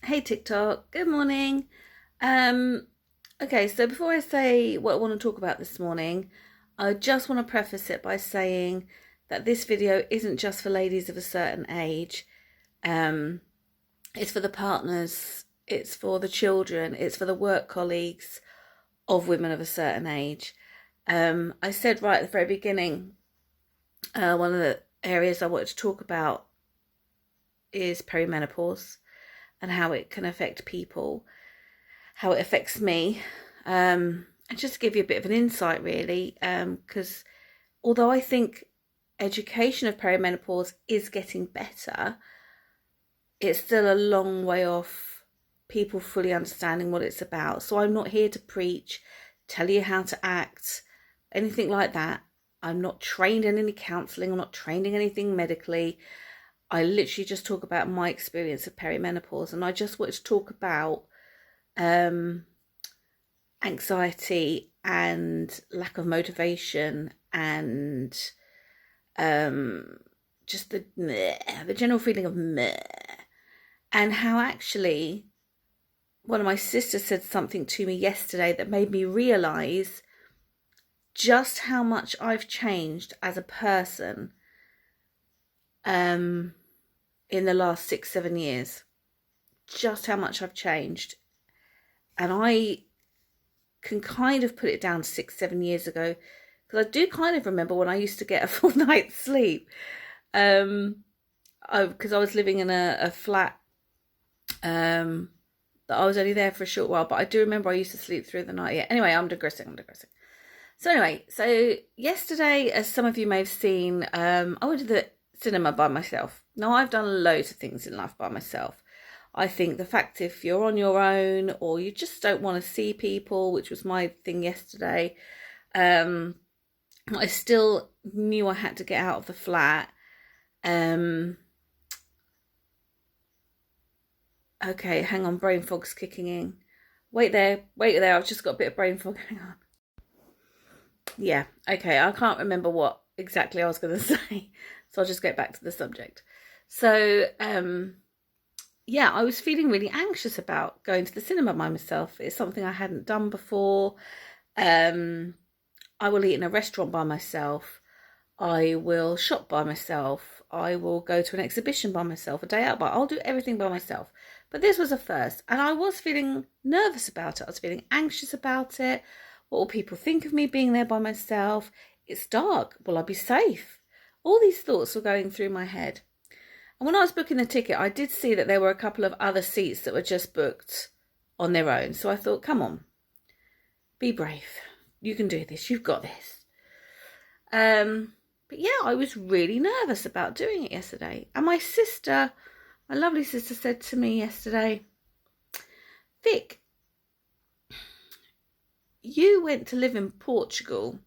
Hey TikTok, good morning. Um, okay, so before I say what I want to talk about this morning, I just want to preface it by saying that this video isn't just for ladies of a certain age. Um, it's for the partners, it's for the children, it's for the work colleagues of women of a certain age. I said right at the very beginning, one of the areas I wanted to talk about is perimenopause and how it can affect people, how it affects me, and just to give you a bit of an insight, really, because although I think education of perimenopause is getting better, it's still a long way off people fully understanding what it's about. So I'm not here to preach, tell you how to act, anything like that. I'm not trained in any counselling, I'm not trained in anything medically. I literally just talk about my experience of perimenopause, and I just wanted to talk about anxiety and lack of motivation and just the general feeling of meh, and how actually one of my sisters said something to me yesterday that made me realize just how much I've changed as a person in the last 6-7 years, just how much I've changed. And I can kind of put it down to 6-7 years ago, because I do kind of remember when I used to get a full night's sleep, because I was living in a flat that I was only there for a short while, but I do remember I used to sleep through the night. Yeah, anyway, I'm digressing. So anyway, so yesterday, as some of you may have seen, I went to the cinema by myself. Now, I've done loads of things in life by myself. I think the fact if you're on your own or you just don't want to see people, which was my thing yesterday, I still knew I had to get out of the flat. Okay, hang on, brain fog's kicking in. Wait there, I've just got a bit of brain fog. Hang on. Yeah, okay, I can't remember what exactly I was going to say, so I'll just get back to the subject. So, yeah, I was feeling really anxious about going to the cinema by myself. It's something I hadn't done before. I will eat in a restaurant by myself. I will shop by myself. I will go to an exhibition by myself, a day out I'll do everything by myself. But this was a first, and I was feeling nervous about it. I was feeling anxious about it. What will people think of me being there by myself? It's dark. Will I be safe? All these thoughts were going through my head. And when I was booking the ticket, I did see that there were a couple of other seats that were just booked on their own. So I thought, come on, be brave. You can do this. You've got this. But yeah, I was really nervous about doing it yesterday. And my sister, my lovely sister, said to me yesterday, Vic, you went to live in Portugal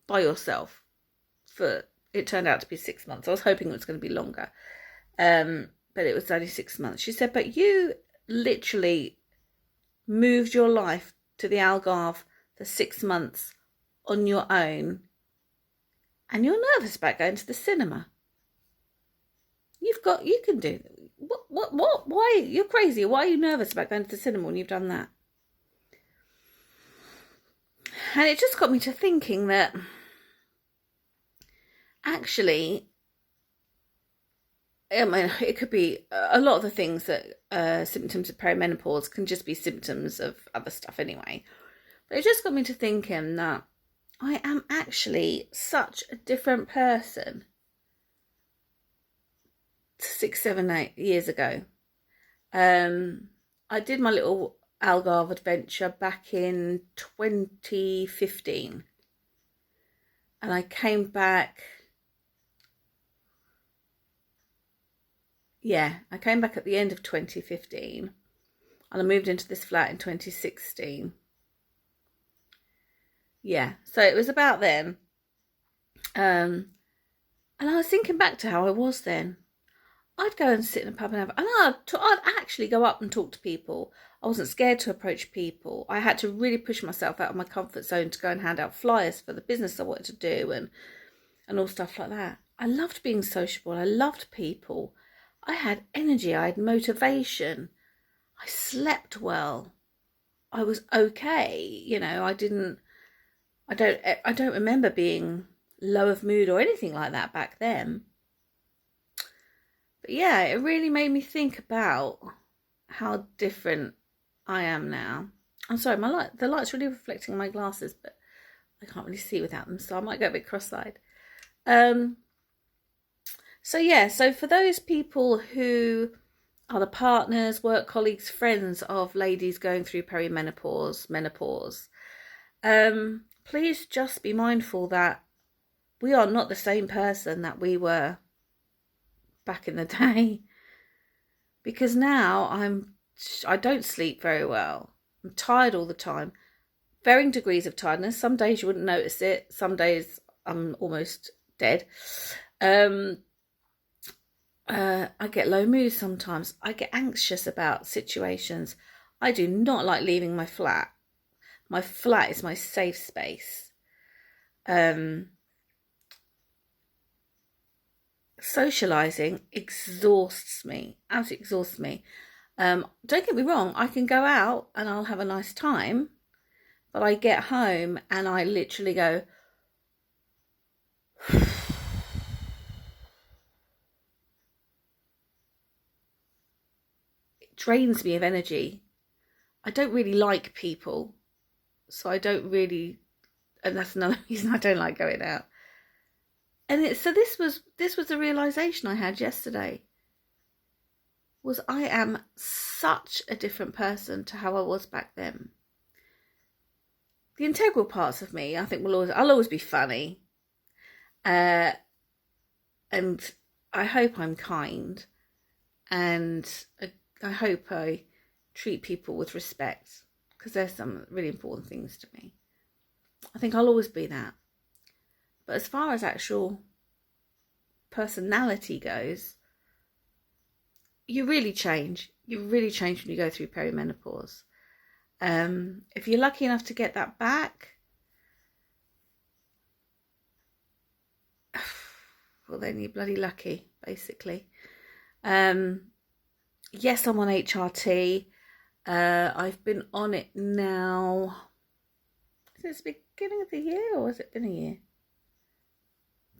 by yourself for, it turned out to be 6 months. I was hoping it was going to be longer. But it was only 6 months. She said, but you literally moved your life to the Algarve for 6 months on your own, and you're nervous about going to the cinema. You can do what? Why? You're crazy. Why are you nervous about going to the cinema when you've done that? And it just got me to thinking that actually, I mean, it could be a lot of the things that symptoms of perimenopause can just be symptoms of other stuff anyway. But it just got me to thinking that I am actually such a different person to 6, 7, 8 years ago. I did my little Algarve adventure back in 2015, and I came back. Yeah, I came back at the end of 2015, and I moved into this flat in 2016. Yeah, so it was about then. And I was thinking back to how I was then. I'd go and sit in a pub and I'd actually go up and talk to people. I wasn't scared to approach people. I had to really push myself out of my comfort zone to go and hand out flyers for the business I wanted to do and all stuff like that. I loved being sociable. I loved people. I had energy, I had motivation, I slept well, I was okay. You know, I don't remember being low of mood or anything like that back then. But yeah, it really made me think about how different I am now. I'm sorry, the light's really reflecting on my glasses, but I can't really see without them, so I might go a bit cross-eyed. So yeah, so for those people who are the partners, work colleagues, friends of ladies going through perimenopause, menopause, please just be mindful that we are not the same person that we were back in the day. Because now I don't sleep very well. I'm tired all the time. Varying degrees of tiredness. Some days you wouldn't notice it. Some days I'm almost dead. I get low mood sometimes. I get anxious about situations. I do not like leaving my flat. My flat is my safe space. Socializing exhausts me. Absolutely exhausts me. Don't get me wrong. I can go out and I'll have a nice time. But I get home and I literally go... drains me of energy. I don't really like people, so I don't really, and that's another reason I don't like going out. And this was the realization I had yesterday. Was I am such a different person to how I was back then. The integral parts of me, I think, I'll always be funny, and I hope I'm kind, and I hope I treat people with respect, because there's some really important things to me. I think I'll always be that. But as far as actual personality goes, you really change. You really change when you go through perimenopause. If you're lucky enough to get that back, well, then you're bloody lucky, basically. Yes, I'm on HRT. I've been on it now since the beginning of the year, or has it been a year?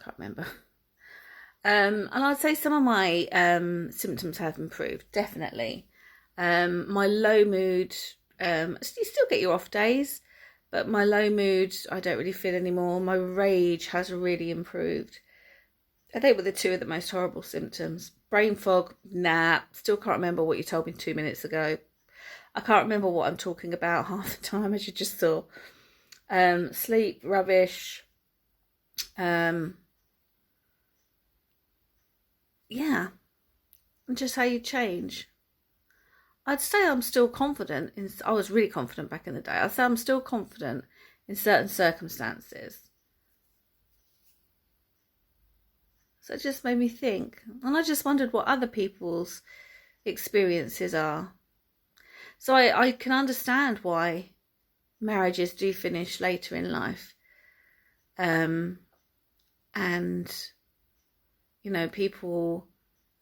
Can't remember. And I'd say some of my symptoms have improved, definitely. My low mood, you still get your off days, but my low mood I don't really feel anymore. My rage has really improved. I think were the two of the most horrible symptoms. Brain fog, nah, still can't remember what you told me 2 minutes ago. I can't remember what I'm talking about half the time, as you just saw. Sleep, rubbish. Yeah, and just how you change. I'd say I'm still confident. I was really confident back in the day. I'd say I'm still confident in certain circumstances. So it just made me think. And I just wondered what other people's experiences are. So I can understand why marriages do finish later in life. And, you know, people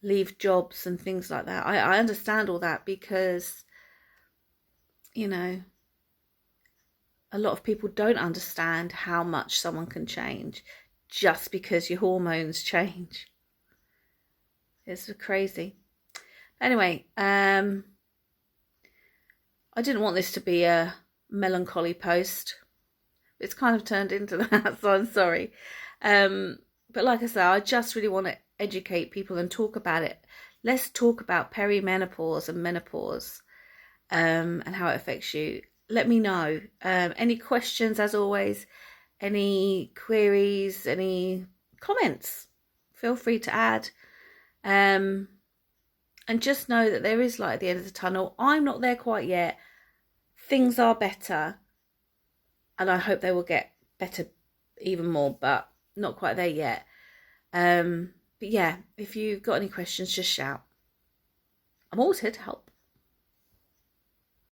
leave jobs and things like that. I understand all that because, you know, a lot of people don't understand how much someone can change just because your hormones change. It's crazy. Anyway, I didn't want this to be a melancholy post. It's kind of turned into that, so I'm sorry. But like I said, I just really want to educate people and talk about it. Let's talk about perimenopause and menopause, and how it affects you. Let me know. Any questions, as always, any queries, any comments, feel free to add. And just know that there is light at the end of the tunnel. I'm not there quite yet. Things are better, and I hope they will get better even more, but not quite there yet. But yeah, if you've got any questions, just shout. I'm always here to help.